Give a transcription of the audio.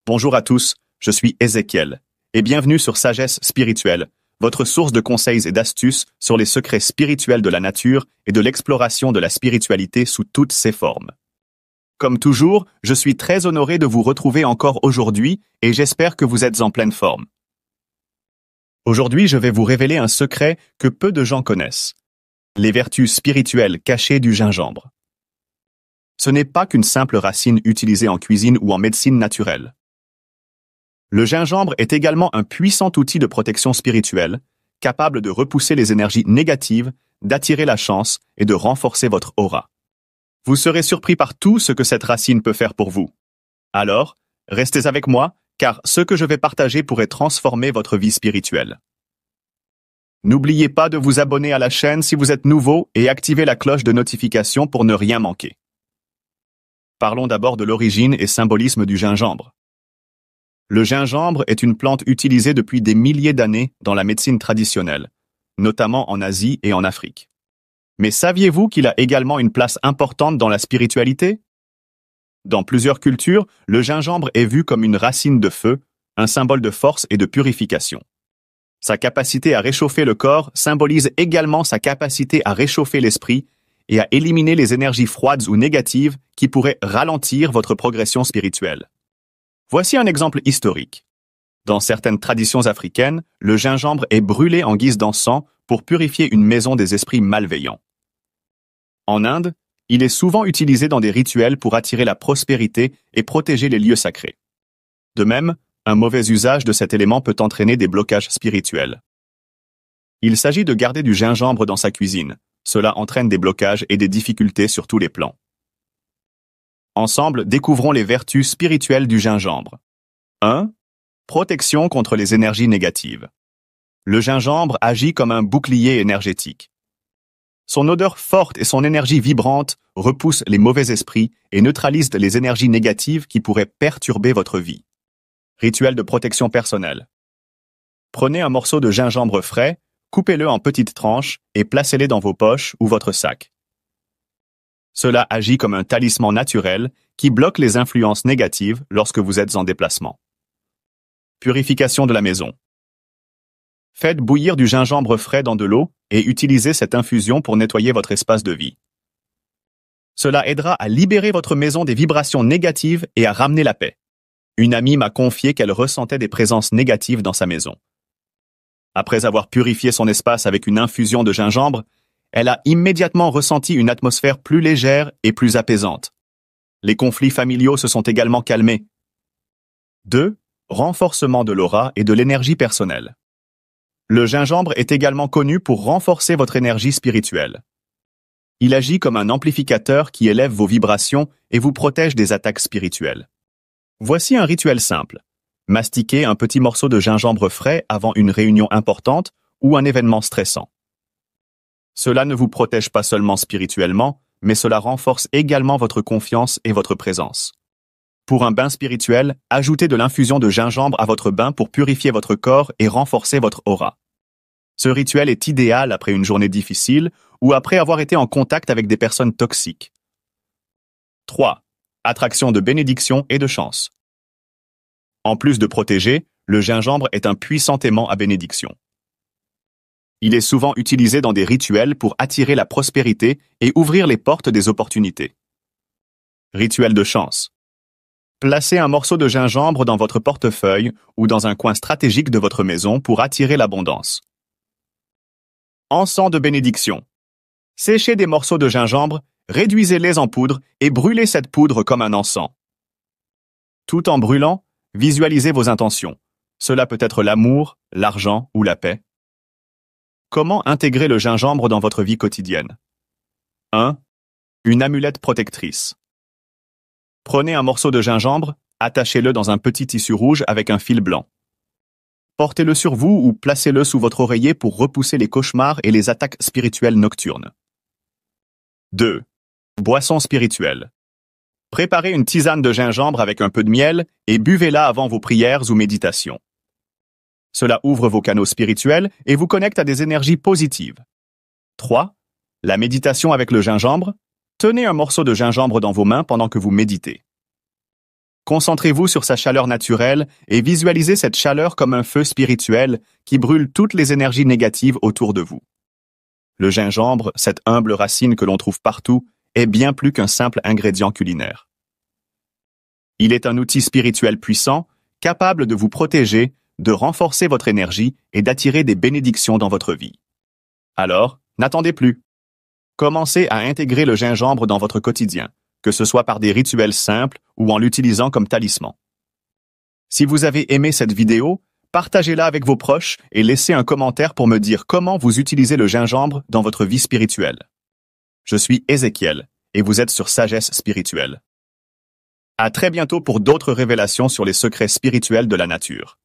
Bonjour à tous, je suis Ézéchiel, et bienvenue sur Sagesse Spirituelle, votre source de conseils et d'astuces sur les secrets spirituels de la nature et de l'exploration de la spiritualité sous toutes ses formes. Comme toujours, je suis très honoré de vous retrouver encore aujourd'hui et j'espère que vous êtes en pleine forme. Aujourd'hui, je vais vous révéler un secret que peu de gens connaissent. Les vertus spirituelles cachées du gingembre. Ce n'est pas qu'une simple racine utilisée en cuisine ou en médecine naturelle. Le gingembre est également un puissant outil de protection spirituelle, capable de repousser les énergies négatives, d'attirer la chance et de renforcer votre aura. Vous serez surpris par tout ce que cette racine peut faire pour vous. Alors, restez avec moi, car ce que je vais partager pourrait transformer votre vie spirituelle. N'oubliez pas de vous abonner à la chaîne si vous êtes nouveau et activez la cloche de notification pour ne rien manquer. Parlons d'abord de l'origine et symbolisme du gingembre. Le gingembre est une plante utilisée depuis des milliers d'années dans la médecine traditionnelle, notamment en Asie et en Afrique. Mais saviez-vous qu'il a également une place importante dans la spiritualité? Dans plusieurs cultures, le gingembre est vu comme une racine de feu, un symbole de force et de purification. Sa capacité à réchauffer le corps symbolise également sa capacité à réchauffer l'esprit et à éliminer les énergies froides ou négatives qui pourraient ralentir votre progression spirituelle. Voici un exemple historique. Dans certaines traditions africaines, le gingembre est brûlé en guise d'encens pour purifier une maison des esprits malveillants. En Inde, il est souvent utilisé dans des rituels pour attirer la prospérité et protéger les lieux sacrés. De même, un mauvais usage de cet élément peut entraîner des blocages spirituels. Il s'agit de garder du gingembre dans sa cuisine. Cela entraîne des blocages et des difficultés sur tous les plans. Ensemble, découvrons les vertus spirituelles du gingembre. 1. Protection contre les énergies négatives. Le gingembre agit comme un bouclier énergétique. Son odeur forte et son énergie vibrante repoussent les mauvais esprits et neutralisent les énergies négatives qui pourraient perturber votre vie. Rituel de protection personnelle. Prenez un morceau de gingembre frais, coupez-le en petites tranches et placez-les dans vos poches ou votre sac. Cela agit comme un talisman naturel qui bloque les influences négatives lorsque vous êtes en déplacement. Purification de la maison. Faites bouillir du gingembre frais dans de l'eau et utilisez cette infusion pour nettoyer votre espace de vie. Cela aidera à libérer votre maison des vibrations négatives et à ramener la paix. Une amie m'a confié qu'elle ressentait des présences négatives dans sa maison. Après avoir purifié son espace avec une infusion de gingembre, elle a immédiatement ressenti une atmosphère plus légère et plus apaisante. Les conflits familiaux se sont également calmés. 2. Renforcement de l'aura et de l'énergie personnelle. Le gingembre est également connu pour renforcer votre énergie spirituelle. Il agit comme un amplificateur qui élève vos vibrations et vous protège des attaques spirituelles. Voici un rituel simple. Mastiquez un petit morceau de gingembre frais avant une réunion importante ou un événement stressant. Cela ne vous protège pas seulement spirituellement, mais cela renforce également votre confiance et votre présence. Pour un bain spirituel, ajoutez de l'infusion de gingembre à votre bain pour purifier votre corps et renforcer votre aura. Ce rituel est idéal après une journée difficile ou après avoir été en contact avec des personnes toxiques. 3. Attraction de bénédiction et de chance. En plus de protéger, le gingembre est un puissant aimant à bénédiction. Il est souvent utilisé dans des rituels pour attirer la prospérité et ouvrir les portes des opportunités. Rituel de chance. Placez un morceau de gingembre dans votre portefeuille ou dans un coin stratégique de votre maison pour attirer l'abondance. Encens de bénédiction. Séchez des morceaux de gingembre, réduisez-les en poudre et brûlez cette poudre comme un encens. Tout en brûlant, visualisez vos intentions. Cela peut être l'amour, l'argent ou la paix. Comment intégrer le gingembre dans votre vie quotidienne? 1. Une amulette protectrice. Prenez un morceau de gingembre, attachez-le dans un petit tissu rouge avec un fil blanc. Portez-le sur vous ou placez-le sous votre oreiller pour repousser les cauchemars et les attaques spirituelles nocturnes. 2. Boisson spirituelle. Préparez une tisane de gingembre avec un peu de miel et buvez-la avant vos prières ou méditations. Cela ouvre vos canaux spirituels et vous connecte à des énergies positives. 3. La méditation avec le gingembre. Tenez un morceau de gingembre dans vos mains pendant que vous méditez. Concentrez-vous sur sa chaleur naturelle et visualisez cette chaleur comme un feu spirituel qui brûle toutes les énergies négatives autour de vous. Le gingembre, cette humble racine que l'on trouve partout, est bien plus qu'un simple ingrédient culinaire. Il est un outil spirituel puissant, capable de vous protéger, de renforcer votre énergie et d'attirer des bénédictions dans votre vie. Alors, n'attendez plus. Commencez à intégrer le gingembre dans votre quotidien, que ce soit par des rituels simples ou en l'utilisant comme talisman. Si vous avez aimé cette vidéo, partagez-la avec vos proches et laissez un commentaire pour me dire comment vous utilisez le gingembre dans votre vie spirituelle. Je suis Ézéchiel et vous êtes sur Sagesse Spirituelle. À très bientôt pour d'autres révélations sur les secrets spirituels de la nature.